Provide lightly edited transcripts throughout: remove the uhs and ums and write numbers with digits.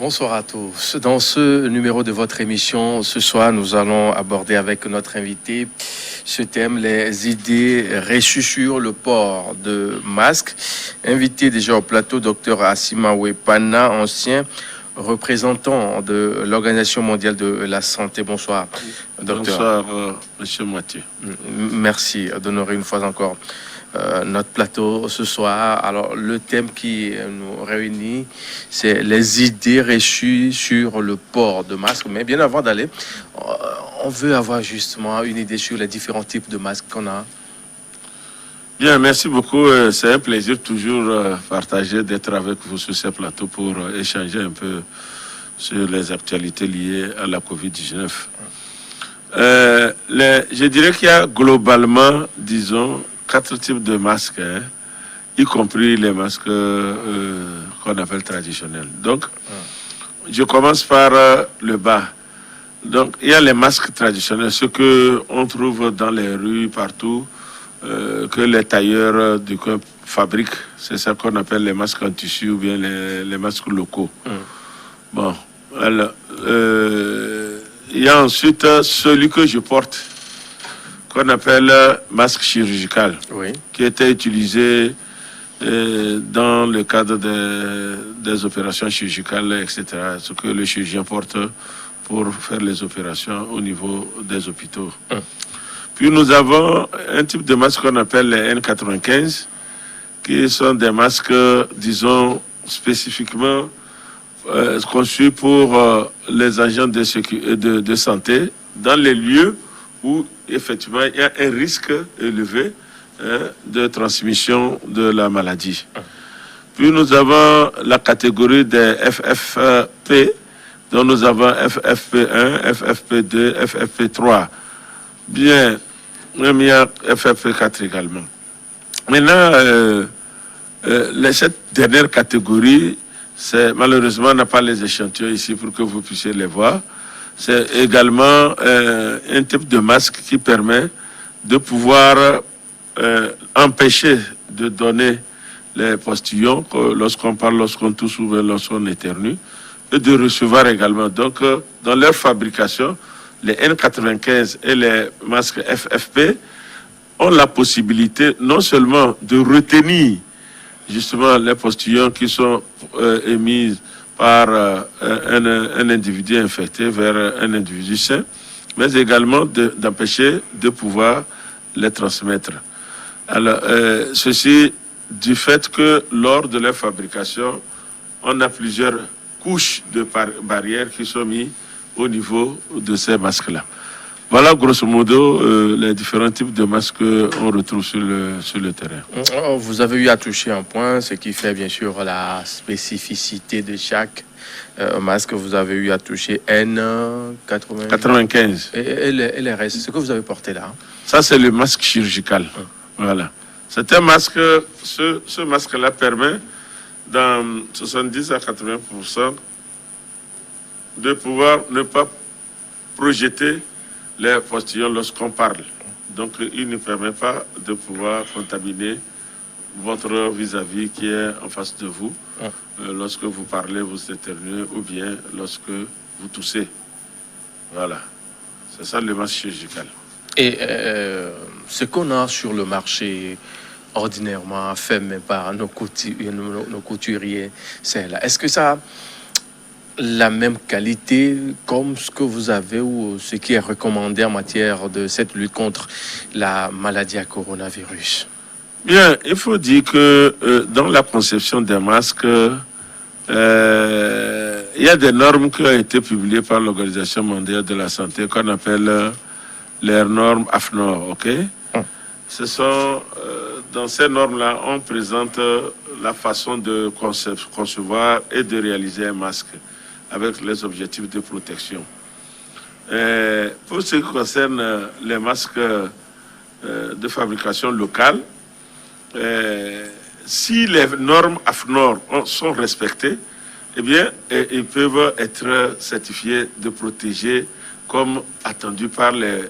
Bonsoir à tous. Dans ce numéro de votre émission, ce soir, nous allons aborder avec notre invité ce thème, les idées reçues sur le port de masques. Invité déjà au plateau, Dr Assima Wepana, ancien représentant de l'Organisation mondiale de la santé. Bonsoir, docteur. Bonsoir, monsieur Mathieu. Merci d'honorer une fois encore notre plateau ce soir. Alors, le thème qui nous réunit, c'est les idées reçues sur le port de masques. Mais bien avant d'aller, on veut avoir justement une idée sur les différents types de masques qu'on a. Bien, merci beaucoup. C'est un plaisir toujours partagé d'être avec vous sur ce plateau pour échanger un peu sur les actualités liées à la Covid-19. Je dirais qu'il y a globalement, disons, 4 types de masques, hein, y compris les masques qu'on appelle traditionnels. Donc, je commence par le bas. Donc, il y a les masques traditionnels, ceux qu'on trouve dans les rues, partout, que les tailleurs du coin fabriquent. C'est ça qu'on appelle les masques en tissu ou bien les masques locaux. Bon, alors, il y a ensuite celui que je porte, qu'on appelle masque chirurgical, oui, qui était utilisé dans le cadre des opérations chirurgicales, etc. Ce que le chirurgien porte pour faire les opérations au niveau des hôpitaux. Puis nous avons un type de masque qu'on appelle les N95, qui sont des masques, disons, spécifiquement conçus pour les agents de santé dans les lieux où effectivement il y a un risque élevé de transmission de la maladie. Puis nous avons la catégorie des FFP, dont nous avons FFP1, FFP2, FFP3. Bien, même il y a FFP4 également. Maintenant, cette dernière catégorie, malheureusement, on n'a pas les échantillons ici pour que vous puissiez les voir. C'est également un type de masque qui permet de pouvoir empêcher de donner les postillons lorsqu'on parle, lorsqu'on tousse ou lorsqu'on éternue, et de recevoir également. Donc, dans leur fabrication, les N95 et les masques FFP ont la possibilité non seulement de retenir justement les postillons qui sont émis par un individu infecté vers un individu sain, mais également d'empêcher de pouvoir les transmettre. Alors, ceci du fait que lors de leur fabrication, on a plusieurs couches de barrières qui sont mises au niveau de ces masques-là. Voilà grosso modo les différents types de masques qu'on retrouve sur le terrain. Vous avez eu à toucher un point, ce qui fait bien sûr la spécificité de chaque masque. Vous avez eu à toucher N95. Et les restes, ce que vous avez porté là. Ça, c'est le masque chirurgical. Voilà. C'est un masque, ce masque-là permet dans 70 à 80% de pouvoir ne pas projeter les postillons lorsqu'on parle. Donc, il ne permet pas de pouvoir contaminer votre vis-à-vis qui est en face de vous lorsque vous parlez, vous éternuez ou bien lorsque vous toussez. Voilà. C'est ça le masque chirurgical. Et ce qu'on a sur le marché ordinairement fait même par nos couturiers, c'est là. Est-ce que ça a la même qualité comme ce que vous avez ou ce qui est recommandé en matière de cette lutte contre la maladie à coronavirus? Bien, il faut dire que dans la conception des masques, il y a des normes qui ont été publiées par l'Organisation mondiale de la santé qu'on appelle les normes AFNOR, ok? Ce sont, dans ces normes-là, on présente la façon de concevoir et de réaliser un masque avec les objectifs de protection. Pour ce qui concerne les masques de fabrication locale, si les normes AFNOR sont respectées, eh bien, ils peuvent être certifiés de protéger comme attendu par les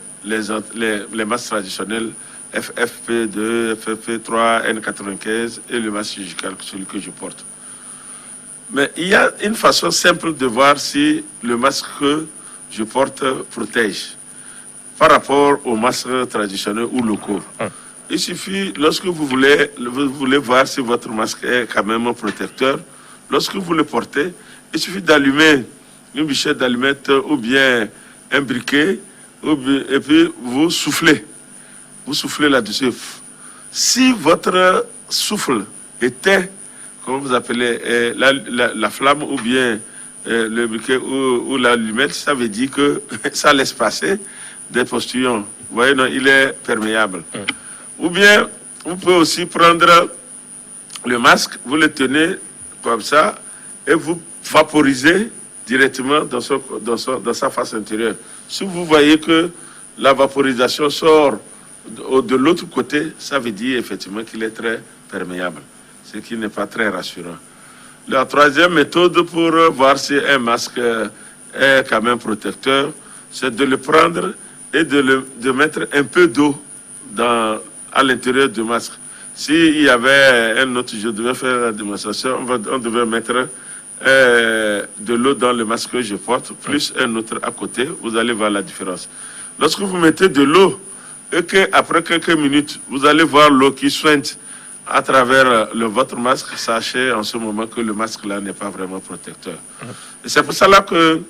masques traditionnels FFP2, FFP3, N95 et le masque chirurgical, celui que je porte. Mais il y a une façon simple de voir si le masque que je porte protège par rapport aux masques traditionnels ou locaux. Il suffit, lorsque vous voulez voir si votre masque est quand même protecteur, lorsque vous le portez, il suffit d'allumer une bûchette d'allumettes ou bien un briquet, et puis vous soufflez. Vous soufflez là-dessus. Si votre souffle éteint, comment vous appelez, la flamme ou bien le briquet ou l'allumette, ça veut dire que ça laisse passer des postillons. Vous voyez, non, il est perméable. Ou bien, vous pouvez aussi prendre le masque, vous le tenez comme ça et vous vaporisez directement dans sa face intérieure. Si vous voyez que la vaporisation sort de l'autre côté, ça veut dire effectivement qu'il est très perméable, ce qui n'est pas très rassurant. La troisième méthode pour voir si un masque est quand même protecteur, c'est de le prendre et de mettre un peu d'eau à l'intérieur du masque. S'il y avait un autre, je devais faire la démonstration, on devait mettre de l'eau dans le masque que je porte, plus un autre à côté, vous allez voir la différence. Lorsque vous mettez de l'eau, et qu'après quelques minutes, vous allez voir l'eau qui sointe à travers votre masque, sachez en ce moment que le masque là n'est pas vraiment protecteur. Et c'est pour cela que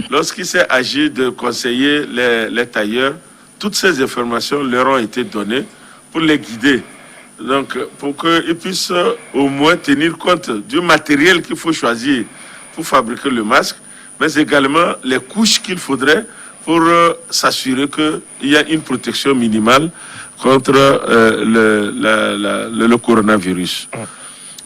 lorsqu'il s'est agi de conseiller les tailleurs, toutes ces informations leur ont été données pour les guider. Donc, pour qu'ils puissent au moins tenir compte du matériel qu'il faut choisir pour fabriquer le masque, mais également les couches qu'il faudrait pour s'assurer qu'il y a une protection minimale contre le coronavirus.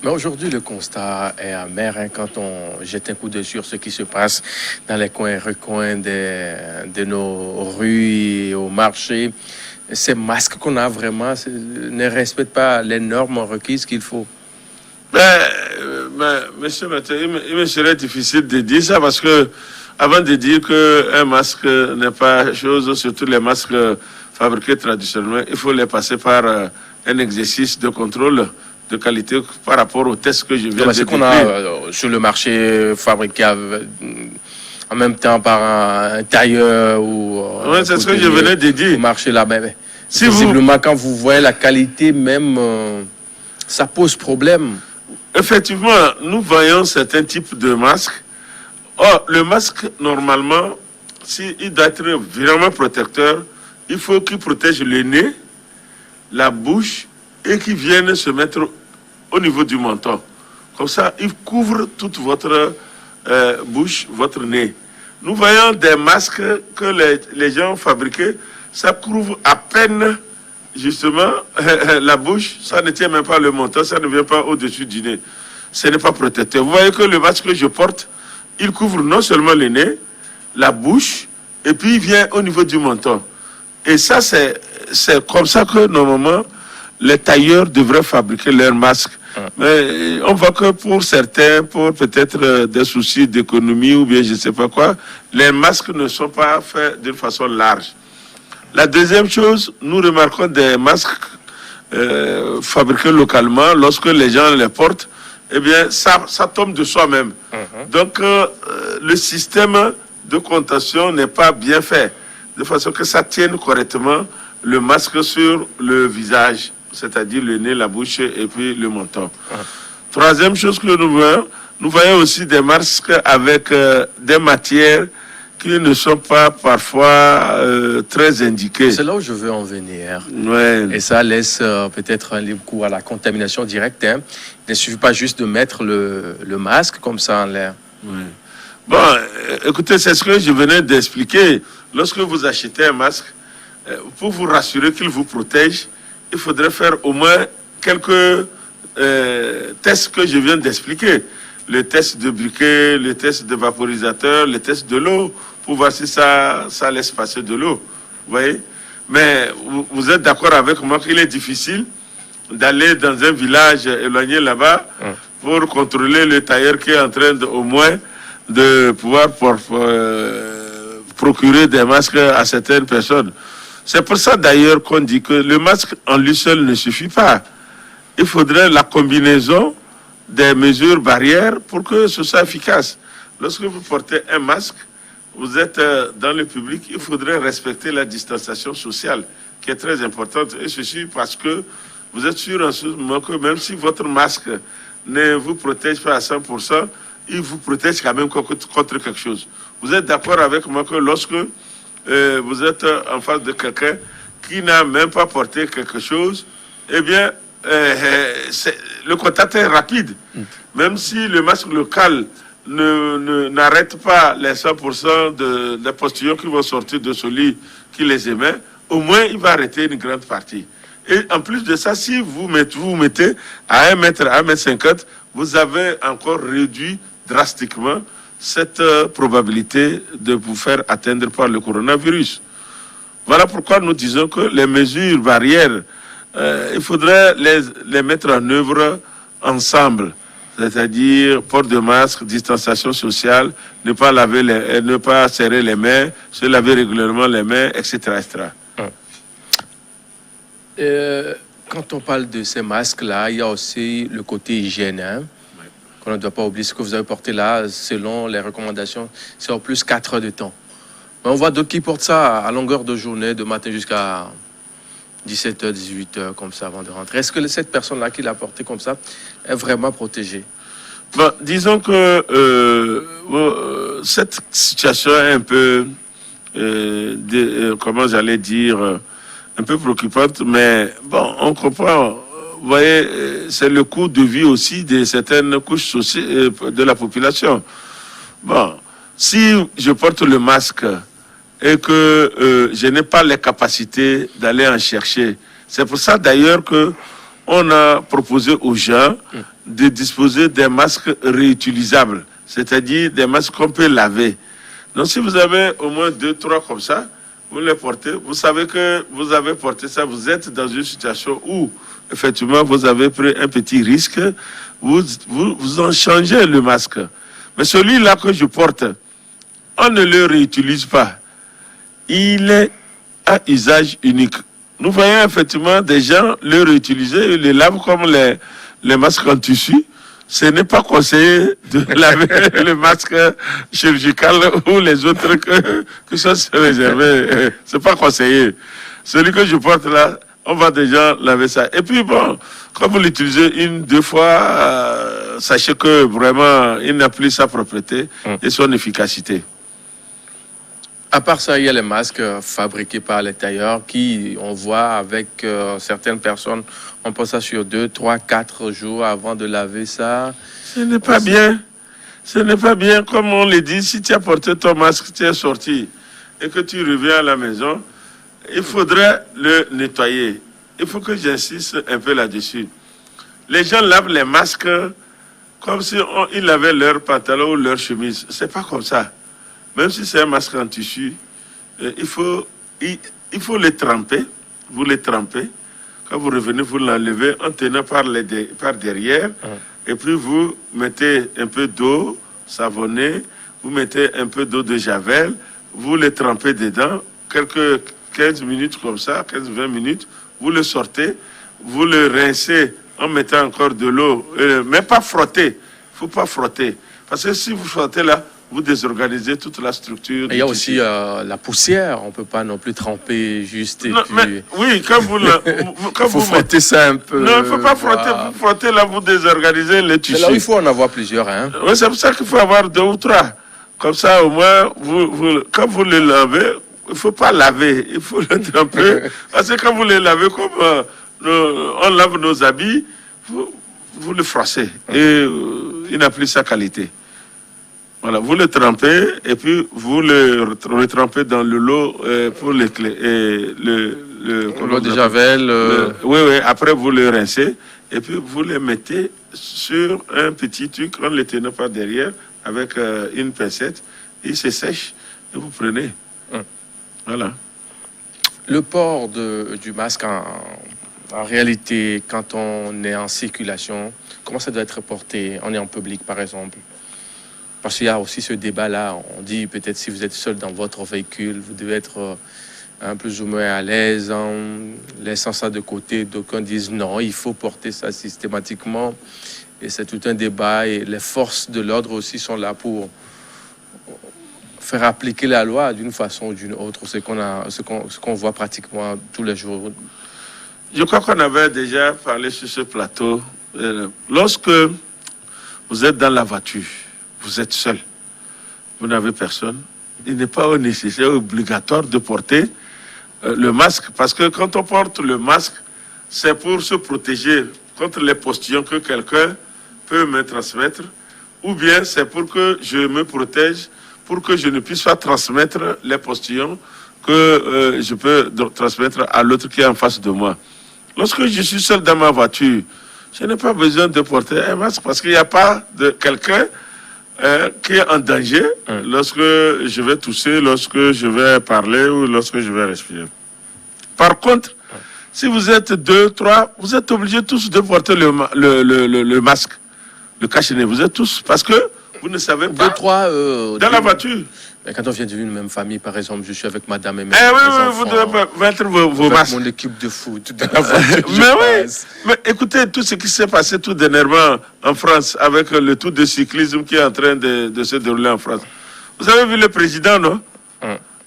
Mais aujourd'hui, le constat est amer quand on jette un coup d'œil sur ce qui se passe dans les coins et recoins de nos rues et au marché. Ces masques qu'on a vraiment ne respectent pas les normes requises qu'il faut. Monsieur Mathieu, il me serait difficile de dire ça parce que avant de dire qu'un masque n'est pas chose, surtout les masques fabriqués traditionnellement, il faut les passer par un exercice de contrôle de qualité par rapport aux tests que je viens de décrire. C'est qu'on a sur le marché fabriqué en même temps par un tailleur ou... Oui, c'est ce que je venais de dire. Au marché là, mais visiblement, quand vous voyez la qualité même, ça pose problème. Effectivement, nous voyons certains types de masques. Or, le masque, normalement, s'il doit être vraiment protecteur, il faut qu'il protège le nez, la bouche et qu'il vienne se mettre au niveau du menton. Comme ça, il couvre toute votre bouche, votre nez. Nous voyons des masques que les gens ont fabriqués, ça couvre à peine, justement, la bouche, ça ne tient même pas le menton, ça ne vient pas au-dessus du nez. Ce n'est pas protecteur. Vous voyez que le masque que je porte, il couvre non seulement le nez, la bouche, et puis il vient au niveau du menton. Et ça, c'est comme ça que, normalement, les tailleurs devraient fabriquer leurs masques. Mais on voit que pour certains, pour peut-être des soucis d'économie ou bien je ne sais pas quoi, les masques ne sont pas faits d'une façon large. La deuxième chose, nous remarquons des masques fabriqués localement, lorsque les gens les portent, eh bien, ça tombe de soi-même. Donc, le système de contention n'est pas bien fait, de façon que ça tienne correctement le masque sur le visage, c'est-à-dire le nez, la bouche et puis le menton. Troisième chose que nous voyons aussi des masques avec des matières qui ne sont pas parfois très indiquées. C'est là où je veux en venir. Ouais. Et ça laisse peut-être un libre cours à la contamination directe. Hein. Il ne suffit pas juste de mettre le masque comme ça en l'air. Ouais. Bon, écoutez, c'est ce que je venais d'expliquer. Lorsque vous achetez un masque, pour vous rassurer qu'il vous protège, il faudrait faire au moins quelques tests que je viens d'expliquer. Le test de briquet, le test de vaporisateur, le test de l'eau, pour voir si ça laisse passer de l'eau. Vous voyez? Mais vous êtes d'accord avec moi qu'il est difficile d'aller dans un village éloigné là-bas pour contrôler le tailleur qui est en train au moins de pouvoir procurer des masques à certaines personnes. C'est pour ça d'ailleurs qu'on dit que le masque en lui seul ne suffit pas. Il faudrait la combinaison des mesures barrières pour que ce soit efficace. Lorsque vous portez un masque, vous êtes dans le public, il faudrait respecter la distanciation sociale qui est très importante. Et ceci parce que vous êtes sûr en ce moment que même si votre masque ne vous protège pas à 100%, il vous protège quand même contre quelque chose. Vous êtes d'accord avec moi que lorsque vous êtes en face de quelqu'un qui n'a même pas porté quelque chose, eh bien, le contact est rapide. Même si le masque local n'arrête pas les 100% des postillons qui vont sortir de ce lit qui les émet, au moins il va arrêter une grande partie. Et en plus de ça, si vous mettez à 1 mètre, à 1,50 m, vous avez encore réduit drastiquement cette probabilité de vous faire atteindre par le coronavirus. Voilà pourquoi nous disons que les mesures barrières, il faudrait les mettre en œuvre ensemble. C'est-à-dire port de masque, distanciation sociale, ne pas serrer les mains, se laver régulièrement les mains, etc. etc. Quand on parle de ces masques-là, il y a aussi le côté hygiène. Hein, qu'on ne doit pas oublier. Ce que vous avez porté là, selon les recommandations, c'est en plus 4 heures de temps. Mais on voit d'autres qui portent ça à longueur de journée, de matin jusqu'à 17h, 18h, comme ça, avant de rentrer. Est-ce que cette personne-là qui l'a porté comme ça est vraiment protégée? Bon, disons que cette situation est un peu, comment j'allais dire, un peu préoccupante, mais bon, on comprend. Vous voyez, c'est le coût de vie aussi de certaines couches de la population. Bon, si je porte le masque et que je n'ai pas les capacités d'aller en chercher, c'est pour ça d'ailleurs que on a proposé aux gens de disposer des masques réutilisables, c'est-à-dire des masques qu'on peut laver. Donc si vous avez au moins 2, 3 comme ça, vous les portez, vous savez que vous avez porté ça, vous êtes dans une situation où, effectivement, vous avez pris un petit risque, vous en changez le masque. Mais celui-là que je porte, on ne le réutilise pas. Il est à usage unique. Nous voyons effectivement des gens le réutiliser, ils le lavent comme les masques en tissu. Ce n'est pas conseillé de laver le masque chirurgical ou les autres que ça se réservé. C'est pas conseillé. Celui que je porte là, on va déjà laver ça. Et puis bon, quand vous l'utilisez 1, 2 fois, sachez que vraiment, il n'a plus sa propreté et son efficacité. À part ça, il y a les masques fabriqués par les tailleurs qui, on voit avec certaines personnes, on pense ça sur 2, 3, 4 jours avant de laver ça. Ce n'est pas bien. Ce n'est pas bien. Comme on le dit, si tu as porté ton masque, tu es sorti et que tu reviens à la maison, il faudrait le nettoyer. Il faut que j'insiste un peu là-dessus. Les gens lavent les masques comme si ils lavaient leur pantalon ou leur chemise. C'est pas comme ça. Même si c'est un masque en tissu, il faut les tremper. Vous les trempez. Quand vous revenez, vous l'enlevez en tenant par derrière. Et puis vous mettez un peu d'eau savonnée, vous mettez un peu d'eau de javel, vous les trempez dedans, quelques 15 minutes comme ça, 15-20 minutes, vous le sortez, vous le rincez en mettant encore de l'eau, mais pas frotter. Il ne faut pas frotter. Parce que si vous frottez là, vous désorganisez toute la structure. Il y a aussi la poussière, on ne peut pas non plus tremper juste. Non, puis... mais, oui, quand vous faut frotter ça un peu. Non, il ne faut pas frotter. Vous frottez là, vous désorganisez les tissus. Mais là, il faut en avoir plusieurs. Hein. Oui, c'est pour ça qu'il faut avoir 2 ou 3. Comme ça, au moins, quand vous les lavez, il ne faut pas laver, il faut le tremper. Parce que quand vous les lavez comme on lave nos habits, vous le froissez. Et il n'a plus sa qualité. Voilà, vous le trempez et puis vous le retrempez dans le lot pour l'eau de javel. Oui, après vous le rincez et puis vous le mettez sur un petit truc en le tenant par derrière avec une pincette. Il se sèche et vous prenez. Voilà. Le port du masque, en réalité, quand on est en circulation, comment ça doit être porté? On est en public, par exemple. Parce qu'il y a aussi ce débat-là. On dit peut-être si vous êtes seul dans votre véhicule, vous devez être plus ou moins à l'aise en laissant ça de côté. D'aucuns disent non, il faut porter ça systématiquement. Et c'est tout un débat et les forces de l'ordre aussi sont là pour faire appliquer la loi d'une façon ou d'une autre, ce qu'on voit pratiquement tous les jours. Je crois qu'on avait déjà parlé sur ce plateau. Lorsque vous êtes dans la voiture, vous êtes seul, vous n'avez personne, il n'est pas nécessaire, obligatoire de porter le masque, parce que quand on porte le masque, c'est pour se protéger contre les postillons que quelqu'un peut me transmettre, ou bien c'est pour que je me protège, pour que je ne puisse pas transmettre les postillons que je peux transmettre à l'autre qui est en face de moi. Lorsque je suis seul dans ma voiture, je n'ai pas besoin de porter un masque parce qu'il n'y a pas de quelqu'un qui est en danger lorsque je vais tousser, lorsque je vais parler ou lorsque je vais respirer. Par contre, si vous êtes 2, 3, vous êtes obligés tous de porter le masque, le cache-nez. Vous êtes tous, parce que vous ne savez pas. 2, 3, dans la voiture. Mais quand on vient d'une même famille, par exemple, je suis avec madame et mes enfants, vous devez mettre vos masques. Mon équipe de foot, dans la voiture, mais écoutez, tout ce qui s'est passé tout dernièrement en France, avec le tour de cyclisme qui est en train de se dérouler en France. Vous avez vu le président, non?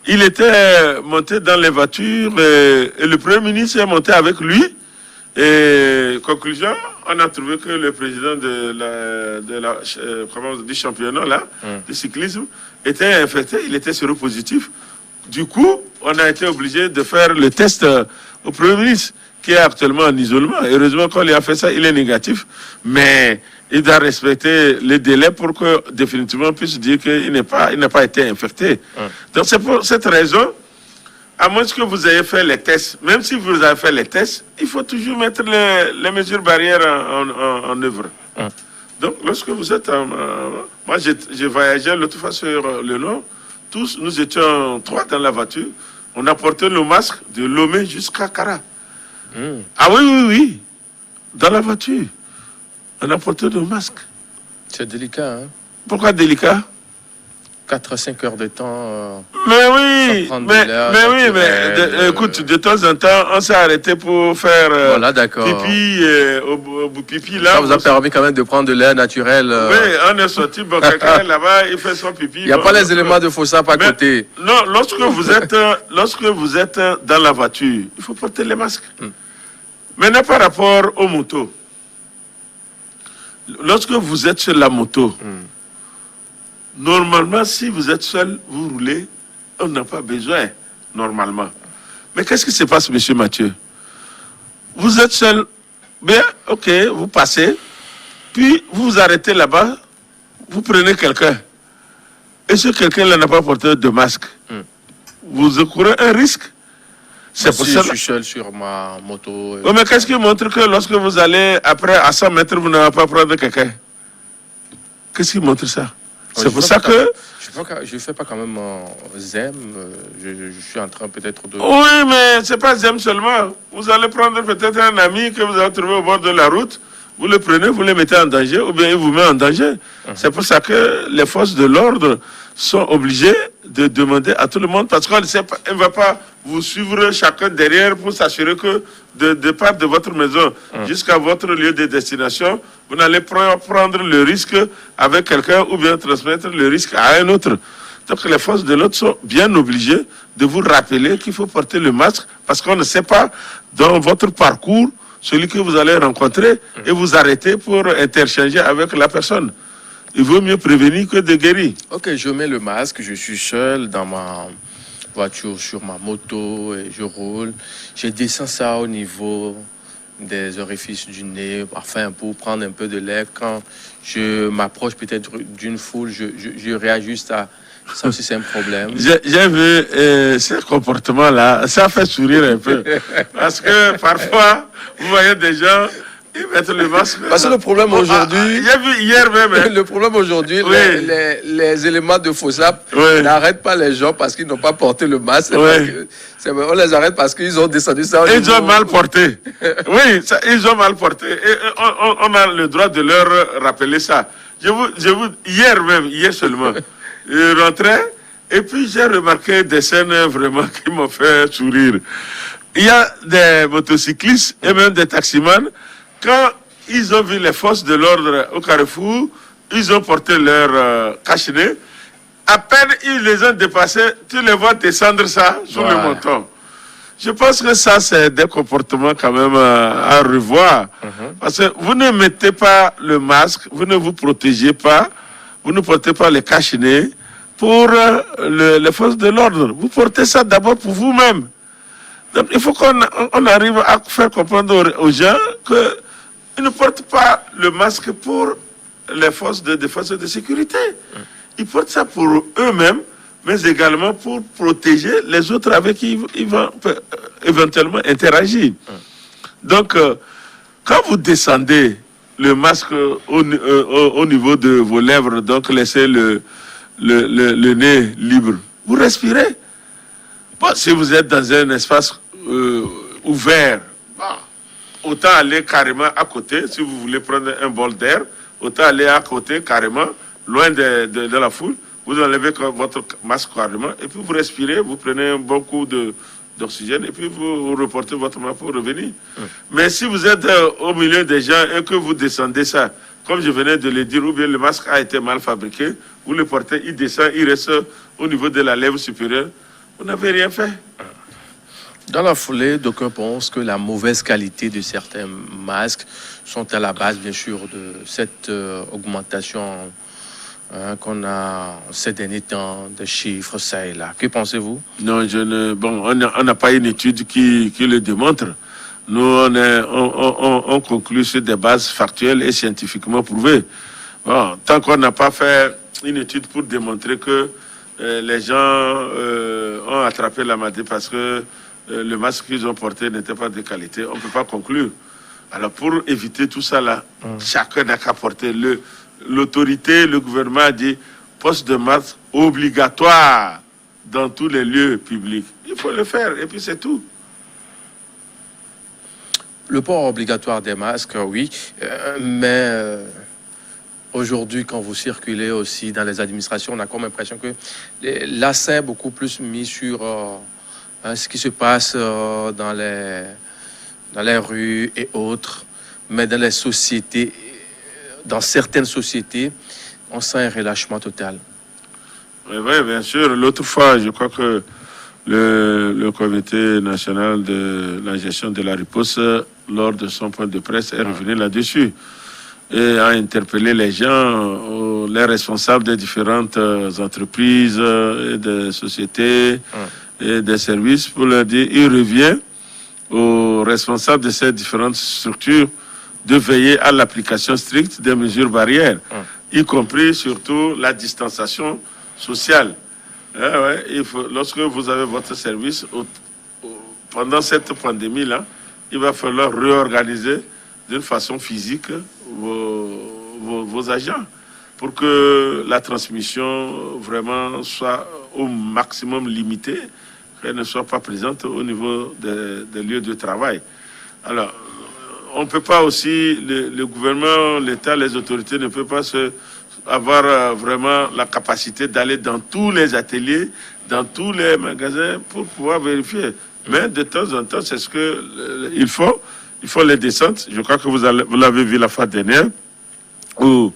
Il était monté dans les voitures et le Premier ministre est monté avec lui. Et conclusion, on a trouvé que le président du championnat là, du cyclisme était infecté, il était séropositif. Du coup, on a été obligé de faire le test au Premier ministre, qui est actuellement en isolement. Heureusement qu'on lui a fait ça, il est négatif. Mais il doit respecter les délais pour que définitivement on puisse dire qu'il n'a pas été infecté. Donc c'est pour cette raison, à moins que vous ayez fait les tests, même si vous avez fait les tests, il faut toujours mettre les mesures barrières en œuvre. Donc lorsque vous êtes moi j'ai voyagé l'autre fois sur le Nord, tous nous étions 3 dans la voiture, on a porté le masque de Lomé jusqu'à Kara. Ah oui, dans la voiture. On a porté le masque. C'est délicat, hein? Pourquoi délicat? 4 à 5 heures de temps. Mais oui, écoute, de temps en temps, on s'est arrêté pour faire voilà, pipi au pipi là. Ça vous a permis quand même de prendre de l'air naturel. Oui, on est sorti, bon, quelqu'un est là-bas, il fait son pipi. Il n'y a pas les éléments de FOSAP à côté. Non, lorsque vous êtes dans la voiture, il faut porter les masques. Maintenant, par rapport aux motos, lorsque vous êtes sur la moto, normalement, si vous êtes seul, vous roulez, on n'a pas besoin, normalement. Mais qu'est-ce qui se passe, monsieur Mathieu? Vous êtes seul, bien, ok, vous passez, puis vous vous arrêtez là-bas, vous prenez quelqu'un. Et ce quelqu'un-là n'a pas porté de masque. Vous courez un risque. C'est pour ça que je suis seul sur ma moto. Oui, mais qu'est-ce qui montre que lorsque vous allez, après, à 100 mètres, vous n'allez pas prendre quelqu'un? Qu'est-ce qui montre ça? C'est pour ça que... Je ne fais pas quand même zème. Je suis en train peut-être de... Oui, mais ce n'est pas zème seulement. Vous allez prendre peut-être un ami que vous avez trouvé au bord de la route. Vous le prenez, vous le mettez en danger, ou bien il vous met en danger. C'est pour ça que les forces de l'ordre sont obligées de demander à tout le monde, parce qu'on ne va pas vous suivre chacun derrière pour s'assurer que de départ de votre maison jusqu'à votre lieu de destination, vous n'allez pas prendre le risque avec quelqu'un ou bien transmettre le risque à un autre. Donc les forces de l'ordre sont bien obligées de vous rappeler qu'il faut porter le masque, parce qu'on ne sait pas dans votre parcours celui que vous allez rencontrer et vous arrêter pour interchanger avec la personne. Il vaut mieux prévenir que de guérir. Ok, je mets le masque, je suis seul dans ma voiture, sur ma moto, et je roule. Je descends ça au niveau des orifices du nez, enfin pour prendre un peu de l'air. Quand je m'approche peut-être d'une foule, je réajuste à... Ça aussi, c'est un problème. J'ai vu ce comportement-là, ça fait sourire un peu. Parce que parfois, vous voyez des gens, ils mettent le masque. Parce que le problème aujourd'hui... J'ai vu hier même. Le problème aujourd'hui, les éléments de FOSAP n'arrêtent pas les gens parce qu'ils n'ont pas porté le masque. On les arrête parce qu'ils ont descendu ça. Ils ont mal porté. Oui, ils ont mal porté. Et on a le droit de leur rappeler ça. Hier seulement. Je rentrais et puis j'ai remarqué des scènes vraiment qui m'ont fait sourire. Il y a des motocyclistes et même des taximans. Quand ils ont vu les forces de l'ordre au carrefour, ils ont porté leur cache-nez. À peine ils les ont dépassés, tu les vois descendre ça sur le menton. Je pense que ça, c'est des comportements quand même à revoir. Parce que vous ne mettez pas le masque, vous ne vous protégez pas, vous ne portez pas les cache-nez pour les forces de l'ordre. Vous portez ça d'abord pour vous-même. Donc il faut qu'on arrive à faire comprendre aux gens qu'ils ne portent pas le masque pour les forces de défense et de sécurité. Ils portent ça pour eux-mêmes, mais également pour protéger les autres avec qui ils vont éventuellement interagir. Donc, quand vous descendez le masque au niveau de vos lèvres, donc laissez le nez libre, vous respirez. Bon, si vous êtes dans un espace ouvert, bon, autant aller carrément à côté, si vous voulez prendre un bol d'air, autant aller à côté carrément, loin de la foule, vous enlevez votre masque carrément, et puis vous respirez, vous prenez un bon coup d'oxygène, et puis vous reportez votre masque pour revenir. Mais si vous êtes au milieu des gens et que vous descendez ça, comme je venais de le dire, ou bien le masque a été mal fabriqué, vous le portez, il descend, il reste au niveau de la lèvre supérieure, vous n'avez rien fait. Dans la foulée, d'aucuns pensent que la mauvaise qualité de certains masques sont à la base, bien sûr, de cette augmentation qu'on a ces derniers temps de chiffres, ça et là. Que pensez-vous? Non, on n'a pas une étude qui le démontre. Nous, on conclut sur des bases factuelles et scientifiquement prouvées. Bon, tant qu'on n'a pas fait une étude pour démontrer que les gens ont attrapé la maladie parce que le masque qu'ils ont porté n'était pas de qualité, on ne peut pas conclure. Alors, pour éviter tout ça là, chacun n'a qu'à porter l'autorité, le gouvernement a dit poste de masque obligatoire dans tous les lieux publics. Il faut le faire et puis c'est tout. Le port obligatoire des masques, oui, mais aujourd'hui, quand vous circulez aussi dans les administrations, on a comme l'impression que l'accent est beaucoup plus mis sur ce qui se passe dans les rues et autres, mais dans les sociétés, dans certaines sociétés, on sent un relâchement total. Oui, bien sûr. L'autre fois, je crois que le comité national de la gestion de la riposte, lors de son point de presse, est revenu là-dessus et a interpellé les gens, les responsables des différentes entreprises et des sociétés et des services pour leur dire, il revient aux responsables de ces différentes structures de veiller à l'application stricte des mesures barrières, y compris surtout la distanciation sociale. Lorsque vous avez votre service, pendant cette pandémie-là, il va falloir réorganiser d'une façon physique vos agents pour que la transmission vraiment soit au maximum limitée, qu'elle ne soit pas présente au niveau des lieux de travail. Alors, on ne peut pas aussi, le gouvernement, l'État, les autorités ne peuvent pas avoir vraiment la capacité d'aller dans tous les ateliers, dans tous les magasins pour pouvoir vérifier. Mais de temps en temps, c'est ce qu'il faut. Il faut les descentes. Je crois que vous l'avez vu la fois dernière, où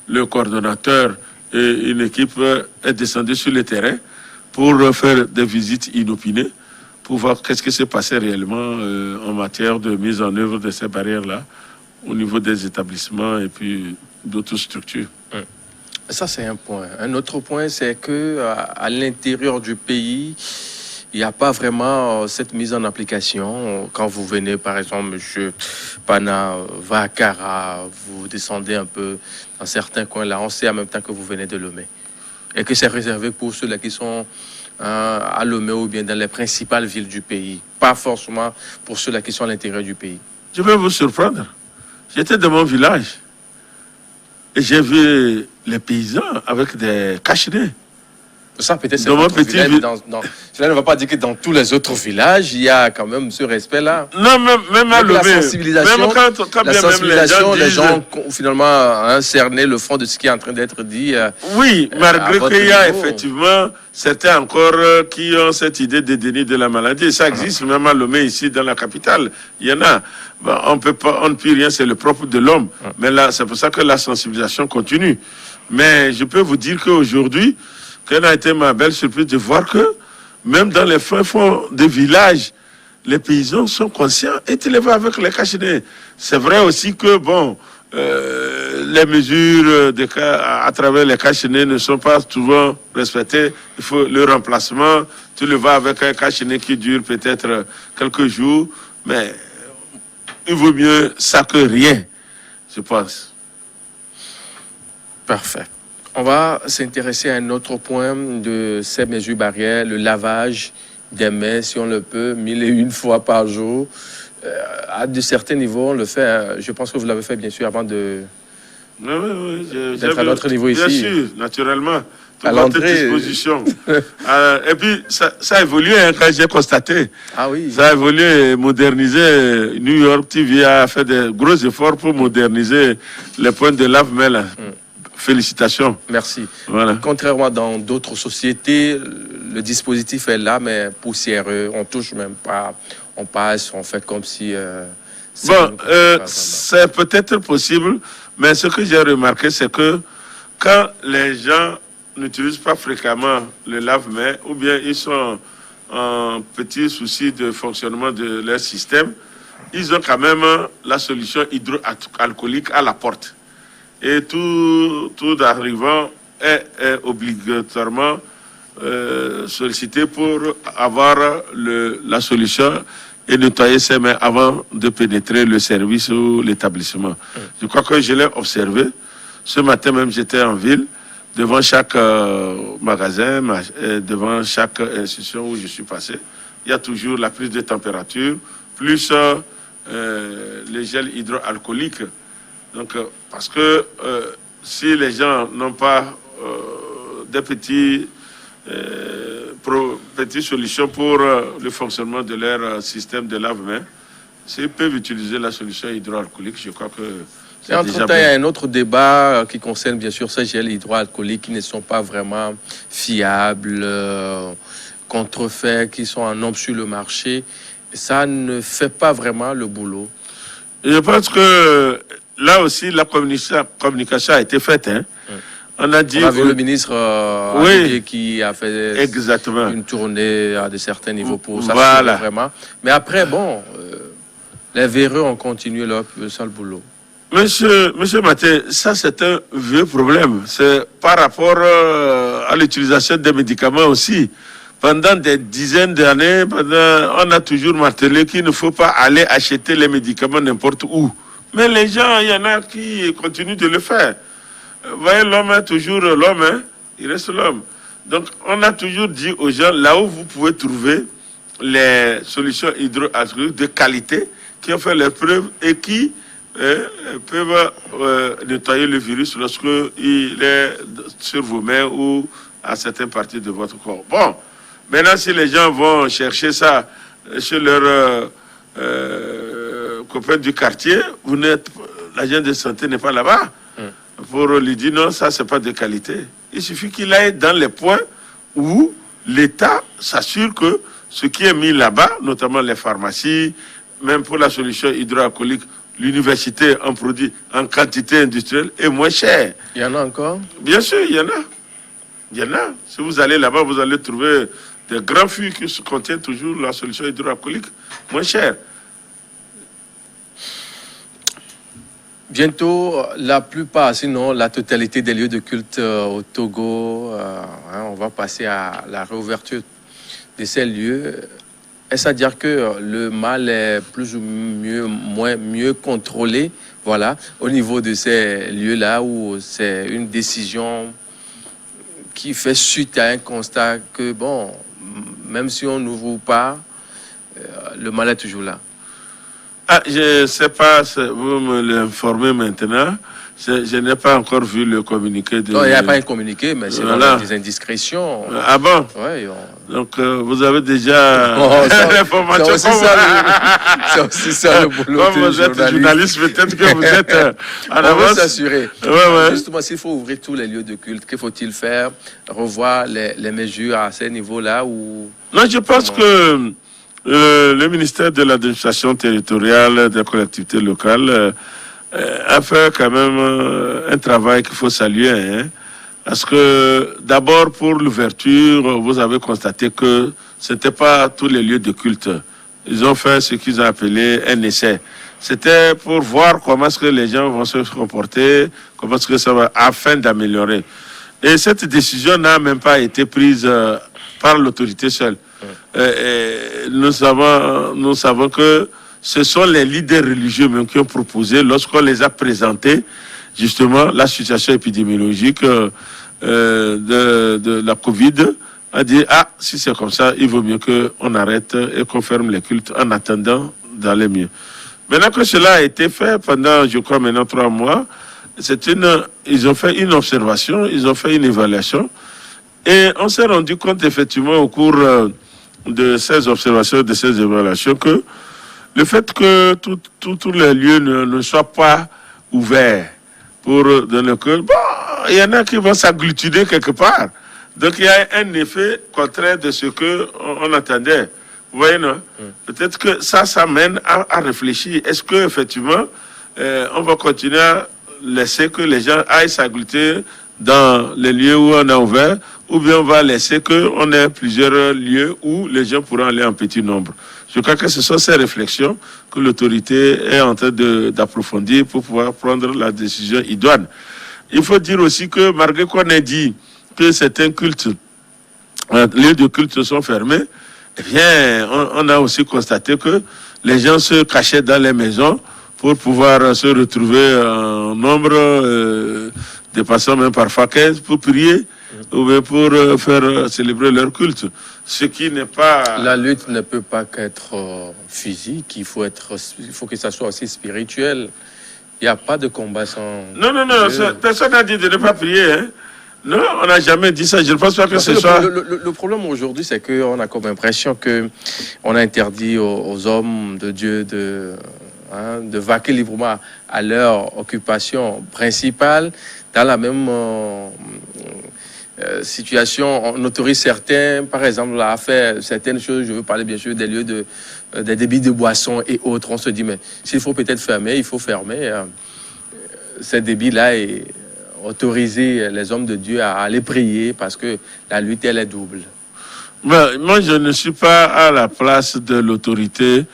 le coordonnateur et une équipe est descendu sur le terrain pour faire des visites inopinées, pour voir qu'est-ce qui s'est passé réellement en matière de mise en œuvre de ces barrières-là, au niveau des établissements et puis d'autres structures. Ça, c'est un point. Un autre point, c'est que à l'intérieur du pays, il n'y a pas vraiment cette mise en application. Quand vous venez, par exemple, monsieur Pana, Vakara, vous descendez un peu dans certains coins là, on sait en même temps que vous venez de Lomé. Et que c'est réservé pour ceux-là qui sont à Lomé ou bien dans les principales villes du pays. Pas forcément pour ceux-là qui sont à l'intérieur du pays. Je vais vous surprendre. J'étais dans mon village et j'ai vu les paysans avec des cache-nez. Ça, peut-être, c'est Dans mon votre petit village, vi- cela ne va pas dire que dans tous les autres villages, il y a quand même ce respect-là. Non, même à Avec la Lomé, sensibilisation, même quand la bien même les gens sensibilisation, les disent... gens ont finalement cerné le fond de ce qui est en train d'être dit. Oui, à malgré votre qu'il y a niveau. effectivement certains encore qui ont cette idée de déni de la maladie. Ça existe même à Lomé, ici, dans la capitale. Il y en a. Bon, on ne peut rien, c'est le propre de l'homme. Mais là, c'est pour ça que la sensibilisation continue. Mais je peux vous dire qu'aujourd'hui, quelle a été ma belle surprise de voir que même dans les fins fonds des villages, les paysans sont conscients et ils les voient avec les cachinets. C'est vrai aussi que, bon, les mesures à travers les cachinets ne sont pas souvent respectées. Il faut le remplacement. Tu le vois avec un cachinet qui dure peut-être quelques jours, mais il vaut mieux ça que rien, je pense. Parfait. On va s'intéresser à un autre point de ces mesures barrières, le lavage des mains, si on le peut, 1001 fois par jour. À de certains niveaux, on le fait. Je pense que vous l'avez fait, bien sûr, avant de... Oui, d'être à notre niveau bien ici. Bien sûr, naturellement. À Toute votre l'entrée. disposition. Et puis, ça a évolué hein, quand j'ai constaté. Ah oui. Ça a évolué, modernisé. New York TV a fait de gros efforts pour moderniser les points de lave-mains. Là. Félicitations. Merci. Voilà. Contrairement dans d'autres sociétés, le dispositif est là, mais poussiéreux. On touche même pas. On passe, on fait comme si... c'est peut-être possible, mais ce que j'ai remarqué, c'est que quand les gens n'utilisent pas fréquemment le lave-mains, ou bien ils sont en petit souci de fonctionnement de leur système, ils ont quand même la solution hydroalcoolique à la porte. Et tout arrivant est obligatoirement sollicité pour avoir la solution et nettoyer ses mains avant de pénétrer le service ou l'établissement. Je crois que je l'ai observé. Ce matin même, j'étais en ville, devant chaque magasin, devant chaque institution où je suis passé. Il y a toujours la prise de température, plus le gel hydroalcoolique. Donc, parce que si les gens n'ont pas des petites solutions pour le fonctionnement de leur système de lave-mains, s'ils peuvent utiliser la solution hydroalcoolique, je crois que c'est déjà bien. Il y a un autre débat qui concerne bien sûr ces gels hydroalcooliques qui ne sont pas vraiment fiables, contrefaits, qui sont en nombre sur le marché. Ça ne fait pas vraiment le boulot. Je pense que là aussi, la communication a été faite. Hein. On a dit... On a vu le ministre qui a fait exactement une tournée à de certains niveaux pour ça. Voilà. Vraiment. Mais après, bon, les véreux ont continué leur sale boulot. Monsieur Maté, ça c'est un vieux problème. C'est par rapport à l'utilisation des médicaments aussi. Pendant des dizaines d'années, on a toujours martelé qu'il ne faut pas aller acheter les médicaments n'importe où. Mais les gens, il y en a qui continuent de le faire. Vous voyez, l'homme est toujours l'homme, hein? Il reste l'homme. Donc, on a toujours dit aux gens, là où vous pouvez trouver les solutions hydroalcooliques de qualité, qui ont fait leurs preuves et qui peuvent nettoyer le virus lorsque il est sur vos mains ou à certaines parties de votre corps. Bon, maintenant, si les gens vont chercher ça chez leurs copains du quartier, l'agent de santé n'est pas là-bas pour lui dire non, ça, c'est pas de qualité. Il suffit qu'il aille dans les points où l'État s'assure que ce qui est mis là-bas, notamment les pharmacies, même pour la solution hydroalcoolique, l'université en produit en quantité industrielle est moins cher. Il y en a encore? Bien sûr, il y en a. Il y en a. Si vous allez là-bas, vous allez trouver des grands fûts qui contiennent toujours la solution hydroalcoolique moins chère. Bientôt, la plupart, sinon la totalité des lieux de culte au Togo, on va passer à la réouverture de ces lieux. Est-ce à dire que le mal est plus ou mieux contrôlé, voilà, au niveau de ces lieux-là où c'est une décision qui fait suite à un constat que, bon, même si on n'ouvre pas, le mal est toujours là? Ah, je ne sais pas, vous me l'informez maintenant. Je n'ai pas encore vu le communiqué de... Non, il n'y a pas un communiqué, mais c'est Voilà. des indiscrétions. Ah bon? Ouais, Donc, vous avez déjà l'information. C'est aussi ça le boulot. Comme vous êtes journaliste, peut-être que vous êtes en avance. On veut s'assurer. Ouais. Justement, s'il faut ouvrir tous les lieux de culte, que faut-il faire? Revoir les mesures à ces niveaux-là ou... Non, je pense que le ministère de l'administration territoriale des collectivités locales a fait quand même un travail qu'il faut saluer. Hein, parce que d'abord, pour l'ouverture, vous avez constaté que ce n'était pas tous les lieux de culte. Ils ont fait ce qu'ils ont appelé un essai. C'était pour voir comment est-ce que les gens vont se comporter, comment est-ce que ça va, afin d'améliorer. Et cette décision n'a même pas été prise par l'autorité seule. Nous savons que ce sont les leaders religieux même qui ont proposé, lorsqu'on les a présentés, justement, la situation épidémiologique de la Covid, a dit, si c'est comme ça, il vaut mieux qu'on arrête et qu'on ferme les cultes en attendant d'aller mieux. Maintenant que cela a été fait pendant, je crois, maintenant 3 mois, ils ont fait une observation, ils ont fait une évaluation, et on s'est rendu compte, effectivement, au cours de ces observations, de ces évaluations, que le fait que tous les lieux ne soient pas ouverts pour donner que, il y en a qui vont s'agglutiner quelque part. Donc il y a un effet contraire de ce qu'on attendait. Vous voyez, non? Peut-être que ça mène à réfléchir. Est-ce qu'effectivement, on va continuer à laisser que les gens aillent s'agglutiner dans les lieux où on a ouvert, ou bien on va laisser qu'on ait plusieurs lieux où les gens pourront aller en petit nombre. Je crois que ce sont ces réflexions que l'autorité est en train d'approfondir pour pouvoir prendre la décision idoine. Il faut dire aussi que malgré qu'on ait dit que certains cultes, les lieux de culte sont fermés, eh bien, on a aussi constaté que les gens se cachaient dans les maisons pour pouvoir se retrouver en nombre, dépassant même parfois 15 pour prier ou bien pour faire célébrer leur culte. Ce qui n'est pas... La lutte ne peut pas qu'être physique, il faut que ça soit aussi spirituel. Il n'y a pas de combat sans... Non, personne n'a dit de ne pas prier. Hein. Non, on n'a jamais dit ça. Je ne pense pas que ce soit... Le problème aujourd'hui, c'est qu'on a comme impression qu'on a interdit aux hommes de Dieu de vaquer librement à leur occupation principale. Dans la même situation, on autorise certains, par exemple, à faire certaines choses. Je veux parler bien sûr des lieux des débits de boissons et autres. On se dit, mais s'il faut peut-être fermer, il faut fermer ces débits-là et autoriser les hommes de Dieu à aller prier parce que la lutte, elle est double. Moi, je ne suis pas à la place de l'autorité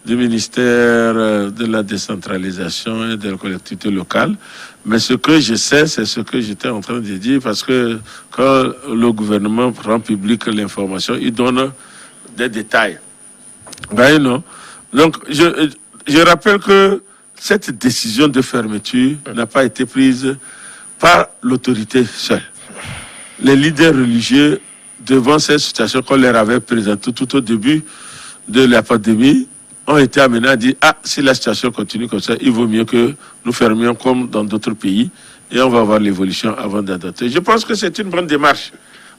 du ministère de la décentralisation et de la collectivité locale. Mais ce que je sais, c'est ce que j'étais en train de dire, parce que quand le gouvernement rend public l'information, il donne des détails. Ben, non. Donc, je rappelle que cette décision de fermeture n'a pas été prise par l'autorité seule. Les leaders religieux, devant cette situation qu'on leur avait présentée tout au début de la pandémie, ont été amenés à dire, si la situation continue comme ça, il vaut mieux que nous fermions comme dans d'autres pays et on va voir l'évolution avant d'adapter. Je pense que c'est une bonne démarche.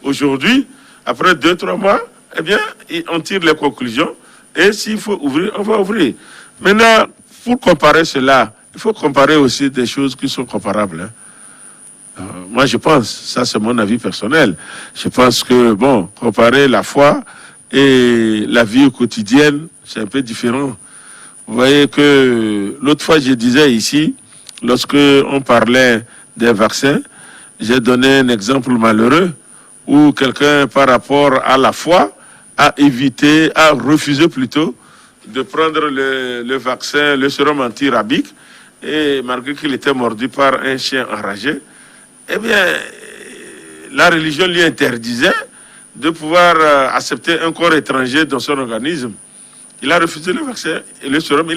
Aujourd'hui, après 2-3 mois, eh bien, on tire les conclusions et s'il faut ouvrir, on va ouvrir. Maintenant, pour comparer cela, il faut comparer aussi des choses qui sont comparables. Hein. Moi, je pense, ça c'est mon avis personnel, je pense que, comparer la foi et la vie quotidienne, c'est un peu différent. Vous voyez que l'autre fois, je disais ici, lorsque on parlait des vaccins, j'ai donné un exemple malheureux où quelqu'un, par rapport à la foi, a refusé plutôt de prendre le vaccin, le sérum anti-rabique, et malgré qu'il était mordu par un chien enragé, eh bien, la religion lui interdisait de pouvoir accepter un corps étranger dans son organisme. Il a refusé le vaccin et le sérum.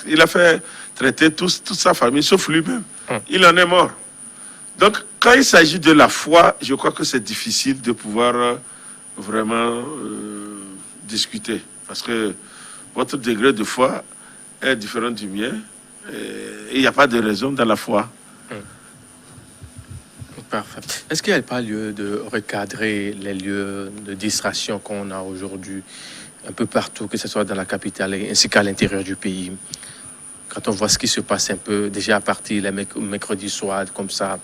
Il a fait traiter toute sa famille, sauf lui-même. Il en est mort. Donc, quand il s'agit de la foi, je crois que c'est difficile de pouvoir vraiment discuter. Parce que votre degré de foi est différent du mien. Et il n'y a pas de raison dans la foi. Parfait. Est-ce qu'il n'y a pas lieu de recadrer les lieux de distraction qu'on a aujourd'hui un peu partout, que ce soit dans la capitale ainsi qu'à l'intérieur du pays? Quand on voit ce qui se passe un peu déjà à partir les mercredis soirs, comme ça,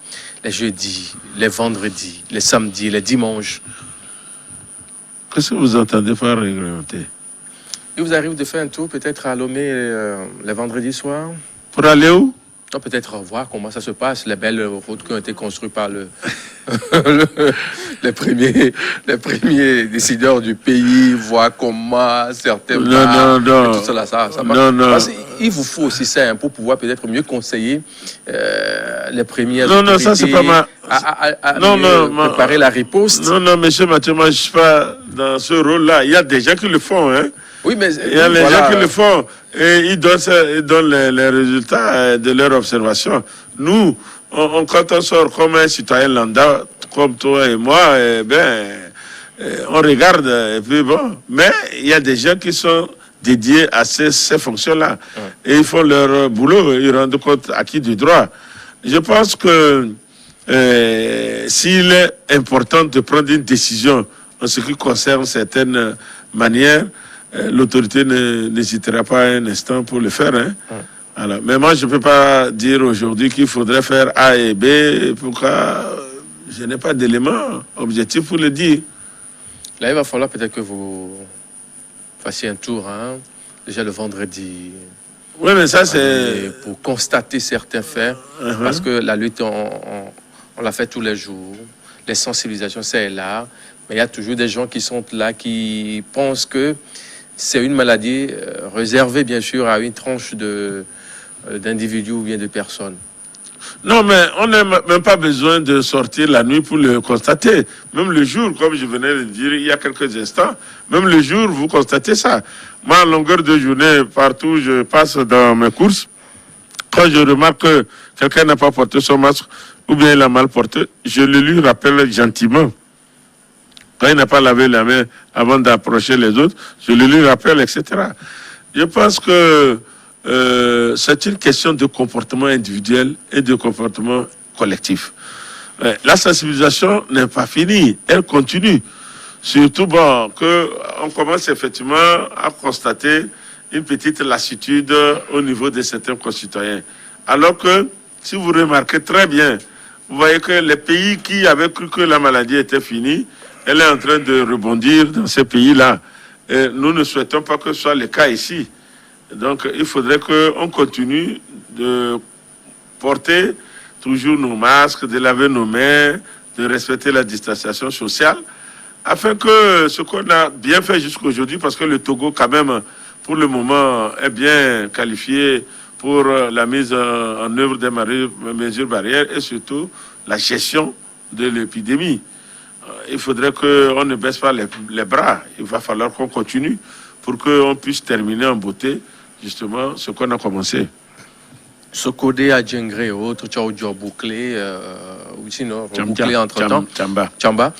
les jeudis, les vendredis, les samedis, les dimanches. Qu'est-ce que vous entendez par réglementer? Il vous arrive de faire un tour peut-être à Lomé les vendredis soirs? Pour aller où? Non, peut-être voir comment ça se passe, les belles routes qui ont été construites par les premiers décideurs du pays, voir comment certains Non. tout cela, ça Non. Parce qu'il vous faut aussi ça pour pouvoir peut-être mieux conseiller les premières Non, ça c'est pas ma... préparer la riposte. Non, monsieur Mathieu, moi je suis pas dans ce rôle-là. Il y a des gens qui le font, hein. Oui, mais il y a les gens qui le font et ils donnent les résultats de leur observation. Nous, quand on sort comme un citoyen lambda, comme toi et moi, on regarde et puis bon. Mais il y a des gens qui sont dédiés à ces fonctions-là. Et ils font leur boulot, ils rendent compte acquis du droit. Je pense que s'il est important de prendre une décision en ce qui concerne certaines manières, l'autorité n'hésitera pas un instant pour le faire. Hein. Alors, mais moi, je ne peux pas dire aujourd'hui qu'il faudrait faire A et B. Pourquoi? Je n'ai pas d'éléments objectifs pour le dire. Là, il va falloir peut-être que vous fassiez un tour, hein, déjà le vendredi. Oui, mais ça, c'est... Pour constater certains faits, parce que la lutte, on la fait tous les jours. Les sensibilisations, c'est là. Mais il y a toujours des gens qui sont là, qui pensent que c'est une maladie réservée, bien sûr, à une tranche d'individus ou bien de personnes. Non, mais on n'a même pas besoin de sortir la nuit pour le constater. Même le jour, comme je venais de dire il y a quelques instants, même le jour, vous constatez ça. Moi, à longueur de journée, partout, je passe dans mes courses. Quand je remarque que quelqu'un n'a pas porté son masque ou bien il a mal porté, je le lui rappelle gentiment. Quand il n'a pas lavé la main avant d'approcher les autres, je le lui rappelle, etc. Je pense que c'est une question de comportement individuel et de comportement collectif. La sensibilisation n'est pas finie, elle continue. Surtout, qu'on commence effectivement à constater une petite lassitude au niveau de certains concitoyens. Alors que, si vous remarquez très bien, vous voyez que les pays qui avaient cru que la maladie était finie, elle est en train de rebondir dans ces pays-là. Et nous ne souhaitons pas que ce soit le cas ici. Donc, il faudrait qu'on continue de porter toujours nos masques, de laver nos mains, de respecter la distanciation sociale, afin que ce qu'on a bien fait jusqu'aujourd'hui, parce que le Togo, quand même, pour le moment, est bien qualifié pour la mise en œuvre des mesures barrières et surtout la gestion de l'épidémie. Il faudrait qu'on ne baisse pas les bras. Il va falloir qu'on continue pour qu'on puisse terminer en beauté, justement, ce qu'on a commencé. Sokodé à Djengré et autres, Tchaoudjo bouclé, ou sinon bouclé entre-temps. Tchamba.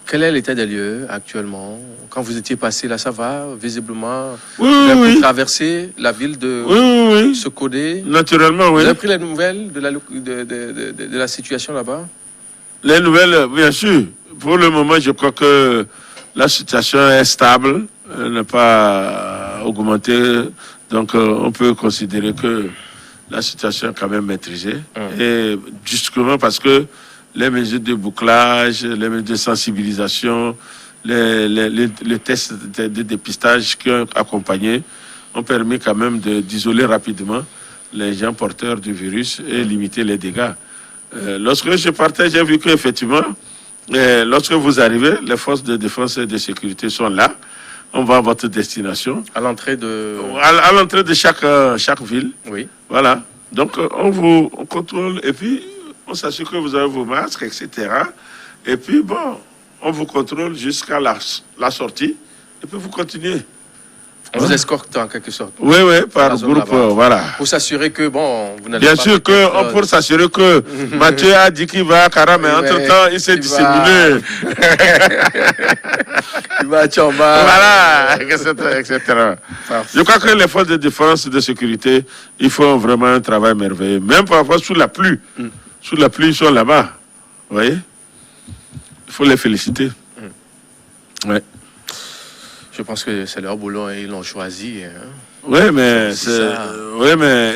Quel est l'état des lieux actuellement? Quand vous étiez passé là, ça va visiblement? Oui, vous avez oui. pu traverser la ville de Oui. Sokodé? Naturellement, oui. Vous avez pris les nouvelles de la situation là-bas? Les nouvelles, bien sûr. Pour le moment, je crois que la situation est stable, elle n'a pas augmenté. Donc, on peut considérer que la situation est quand même maîtrisée. Et justement parce que les mesures de bouclage, les mesures de sensibilisation, les tests de dépistage qui ont accompagné ont permis quand même d'isoler rapidement les gens porteurs du virus et limiter les dégâts. Lorsque je partais, j'ai vu qu'effectivement, lorsque vous arrivez, les forces de défense et de sécurité sont là. On va à votre destination. À l'entrée de... À l'entrée de chaque ville. Oui. Voilà. Donc, on contrôle et puis on s'assure que vous avez vos masques, etc. Et puis, on vous contrôle jusqu'à la sortie. Et puis, vous continuez. On vous escorte en quelque sorte. Oui, par groupe, voilà. Pour s'assurer que, vous n'allez bien pas... sûr que, pour s'assurer que Mathieu a dit qu'il va à Kara, mais entre-temps, il s'est dissimulé. Il va à Tchamba. Voilà, etc. Je crois que les forces de défense et de sécurité, ils font vraiment un travail merveilleux. Même parfois sous la pluie. Sous la pluie, ils sont là-bas. Vous voyez? Il faut les féliciter. Ouais. Je pense que c'est leur boulot et ils l'ont choisi. Hein. Oui, mais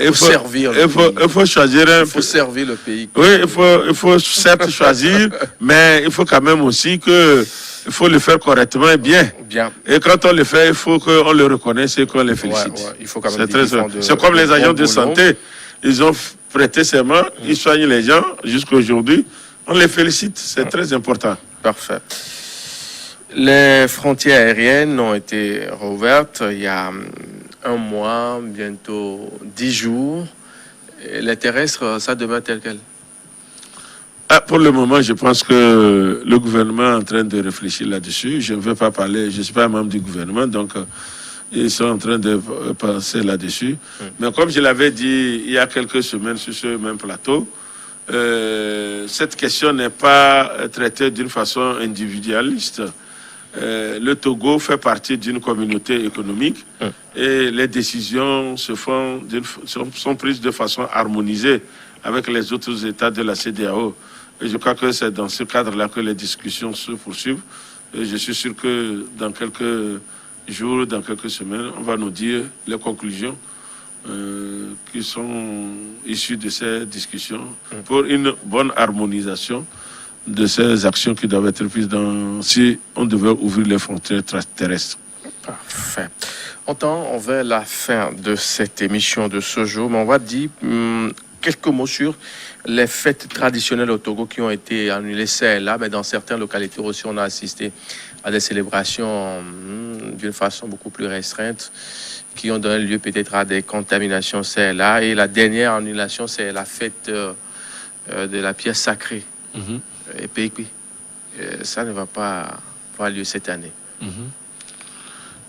il faut servir. Il faut choisir un. Il faut servir le pays. Oui, il faut certes choisir, mais il faut quand même aussi il faut le faire correctement et bien. Et quand on le fait, il faut qu'on le reconnaisse et qu'on les félicite. Ouais, il faut quand même c'est comme les agents de santé. Ils ont prêté serment, ils soignent les gens jusqu'à aujourd'hui. On les félicite, c'est très important. Parfait. Les frontières aériennes ont été rouvertes il y a un mois, bientôt 10 jours. Et les terrestres, ça demeure tel quel? Pour le moment, je pense que le gouvernement est en train de réfléchir là-dessus. Je ne veux pas parler, je ne suis pas membre du gouvernement, donc ils sont en train de penser là-dessus. Mais comme je l'avais dit il y a quelques semaines sur ce même plateau, cette question n'est pas traitée d'une façon individualiste. Le Togo fait partie d'une communauté économique et les décisions sont prises de façon harmonisée avec les autres États de la CEDEAO. Et je crois que c'est dans ce cadre-là que les discussions se poursuivent. Et je suis sûr que dans quelques jours, dans quelques semaines, on va nous dire les conclusions qui sont issues de ces discussions pour une bonne harmonisation de ces actions qui doivent être prises si on devait ouvrir les frontières terrestres. Parfait. On tend vers la fin de cette émission de ce jour, mais on va dire quelques mots sur les fêtes traditionnelles au Togo qui ont été annulées, c'est là, mais dans certaines localités aussi, on a assisté à des célébrations d'une façon beaucoup plus restreinte qui ont donné lieu peut-être à des contaminations, c'est là. Et la dernière annulation, c'est la fête de la pièce sacrée. Et puis, ça ne va pas avoir lieu cette année.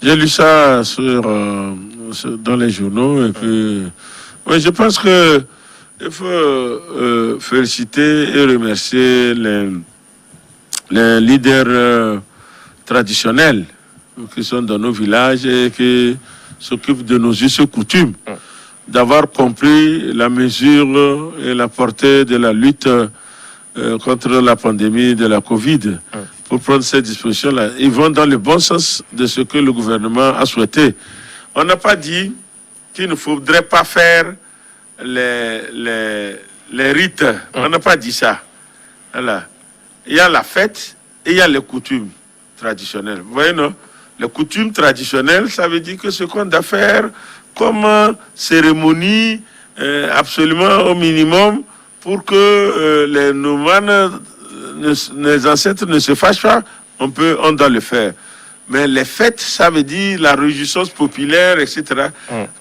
J'ai lu ça dans les journaux et puis je pense que il faut féliciter et remercier les leaders traditionnels qui sont dans nos villages et qui s'occupent de nos us et coutumes, d'avoir compris la mesure et la portée de la lutte contre la pandémie de la Covid pour prendre ces dispositions-là. Ils vont dans le bon sens de ce que le gouvernement a souhaité. On n'a pas dit qu'il ne faudrait pas faire les rites. On n'a pas dit ça. Voilà. Il y a la fête et il y a les coutumes traditionnelles. Vous voyez, non? Les coutumes traditionnelles, ça veut dire que ce qu'on doit faire comme cérémonie absolument au minimum pour que les nomades, les ancêtres ne se fâchent pas, on doit le faire. Mais les fêtes, ça veut dire la réjouissance populaire, etc.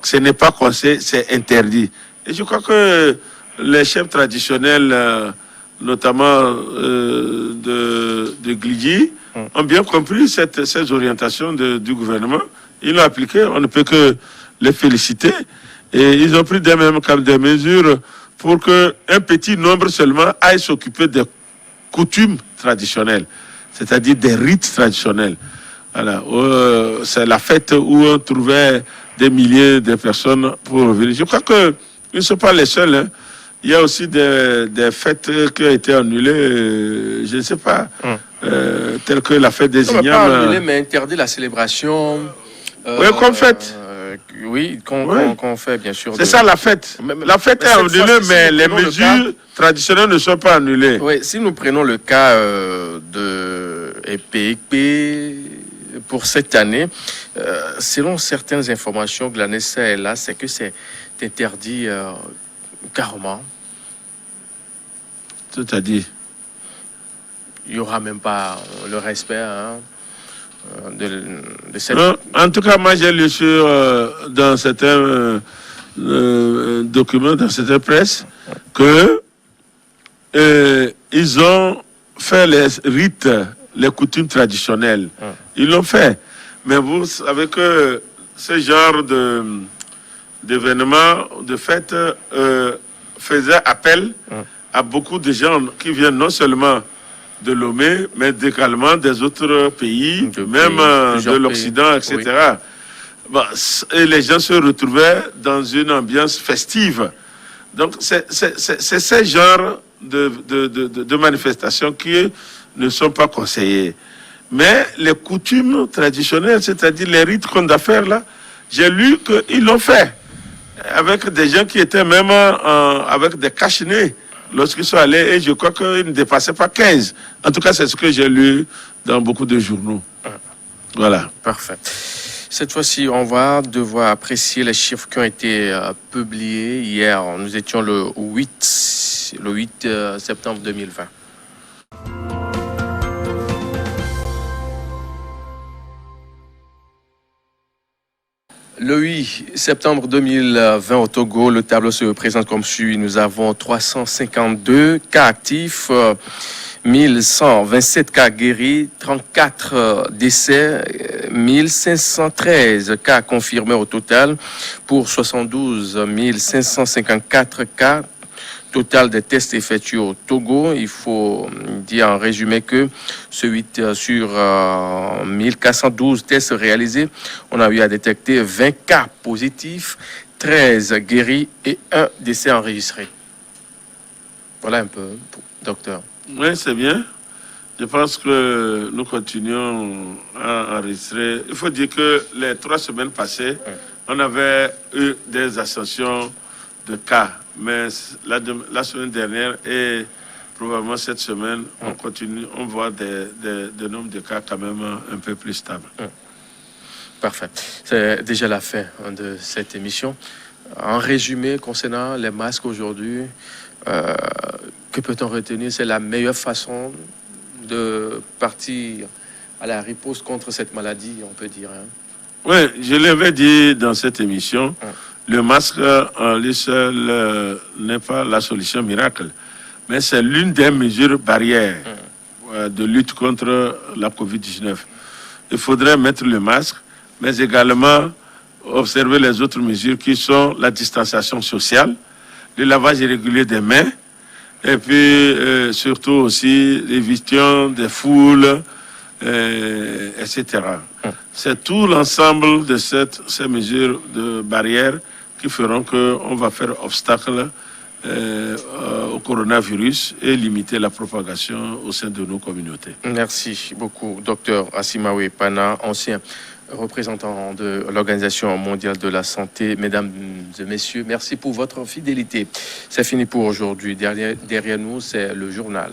Ce n'est pas conseillé, c'est interdit. Et je crois que les chefs traditionnels, notamment de Glidji, ont bien compris ces orientations du gouvernement. Ils l'ont appliqué, on ne peut que les féliciter. Et ils ont pris des mesures pour qu'un petit nombre seulement aille s'occuper des coutumes traditionnelles, c'est-à-dire des rites traditionnels. Voilà. C'est la fête où on trouvait des milliers de personnes pour venir. Je crois qu'ils ne sont pas les seuls. Hein. Il y a aussi des fêtes qui ont été annulées, je ne sais pas, telles que la fête des Ignames. Pas annulée, mais interdit la célébration. Oui, comme fête. Oui, qu'on fait, bien sûr. C'est ça la fête. La fête est annulée, mais les mesures traditionnelles ne sont pas annulées. Oui, si nous prenons le cas de EPIP pour cette année, selon certaines informations glanées ça et là, c'est que c'est interdit carrément. C'est-à-dire? Il n'y aura même pas le respect de cette... En tout cas, moi j'ai lu dans certains documents, dans certaines presse, que ils ont fait les rites, les coutumes traditionnelles. Ils l'ont fait. Mais vous savez que ce genre d'événements, de fêtes, faisait appel à beaucoup de gens qui viennent non seulement de Lomé, mais également des autres pays, de l'Occident, etc. Oui. Bon, et les gens se retrouvaient dans une ambiance festive. Donc, c'est ce genre de manifestations qui ne sont pas conseillées. Mais les coutumes traditionnelles, c'est-à-dire les rites qu'on doit faire là, j'ai lu qu'ils l'ont fait. Avec des gens qui étaient même avec des cache-nez lorsqu'ils sont allés, et je crois qu'ils ne dépassaient pas 15. En tout cas, c'est ce que j'ai lu dans beaucoup de journaux. Voilà. Parfait. Cette fois-ci, on va devoir apprécier les chiffres qui ont été publiés hier. Nous étions le 8 septembre 2020. Le 8 septembre 2020 au Togo, le tableau se présente comme suit. Nous avons 352 cas actifs, 1127 cas guéris, 34 décès, 1513 cas confirmés au total pour 72 554 cas. Total des tests effectués au Togo. Il faut dire en résumé que ce 8 sur 1412 tests réalisés, on a eu à détecter 20 cas positifs, 13 guéris et 1 décès enregistré. Voilà un peu, docteur. Oui, c'est bien. Je pense que nous continuons à enregistrer. Il faut dire que les 3 semaines passées, on avait eu des ascensions de cas. Mais la semaine dernière et probablement cette semaine, on continue, on voit des nombres de cas quand même un peu plus stables. Parfait. C'est déjà la fin de cette émission. En résumé, concernant les masques aujourd'hui, que peut-on retenir? C'est la meilleure façon de partir à la riposte contre cette maladie, on peut dire. Hein. Oui, je l'avais dit dans cette émission. Le masque en lui seul n'est pas la solution miracle, mais c'est l'une des mesures barrières de lutte contre la COVID-19. Il faudrait mettre le masque, mais également observer les autres mesures qui sont la distanciation sociale, le lavage régulier des mains, et puis surtout aussi l'évitation des foules, etc. C'est tout l'ensemble de ces mesures de barrières qui feront qu'on va faire obstacle au coronavirus et limiter la propagation au sein de nos communautés. Merci beaucoup, docteur Asimawe Pana, ancien représentant de l'Organisation mondiale de la santé. Mesdames et messieurs, merci pour votre fidélité. C'est fini pour aujourd'hui. Derrière nous, c'est le journal.